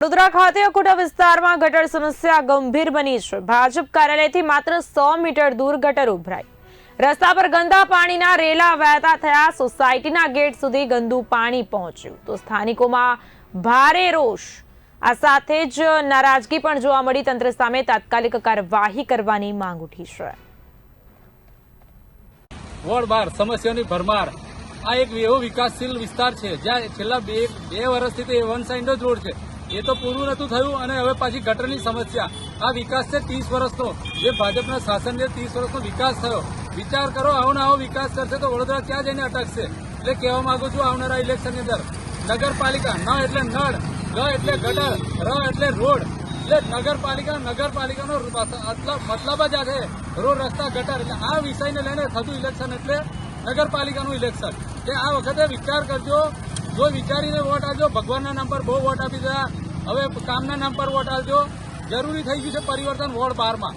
વડોદરા ખાતે અકોટા વિસ્તારમાં ગટર સમસ્યા ગંભીર બની છે। ભાજપ કાર્યાલયથી માત્ર 100 મીટર દૂર ગટર ઉભરાઈ। રસ્તા પર ગંદા પાણીના રેલા વહેતા થયા। સોસાયટીના ગેટ સુધી ગંદુ પાણી પહોંચ્યું તો સ્થાનિકોમાં ભારે રોષ। આ સાથે જ નારાજગી પણ જોવા મળી। તંત્ર સામે તાત્કાલિક કાર્યવાહી કરવાની માંગ ઉઠી છે। વોર્ડ 12 સમસ્યાની ભરમાર। આ એક એવો વિકાસશીલ વિસ્તાર છે જ્યાં છેલ્લા બે વર્ષથી તો વન સાઇડ જ રોડ છે, એ તો પૂરું નતું થયું અને હવે પાછી ગટરની સમસ્યા। આ વિકાસ છે 30 વર્ષનો, જે ભાજપના શાસનને 30 વર્ષનો વિકાસ થયો। વિચાર કરો, આવો ને આવો વિકાસ કરશે તો વડોદરા ક્યાં જઈને અટકશે। એટલે કહેવા માંગુ છું, આવનારા ઇલેક્શનની અંદર નગરપાલિકા ન એટલે નળ, ગ એટલે ગટર, ર એટલે રોડ, એટલે નગરપાલિકાનો મતલબ જ આ છે, રોડ, રસ્તા, ગટર। એટલે આ વિષયને લઈને થતું ઇલેક્શન એટલે નગરપાલિકાનું ઇલેક્શન। કે આ વખતે વિચાર કરજો, જો વિચારીને વોટ આપજો। ભગવાનના નામ પર બહુ વોટ આપી દીધા, હવે કામના નામ પર વોટ આપજો। જરૂરી થઈ ગયું છે પરિવર્તન વોર્ડ 12 માં।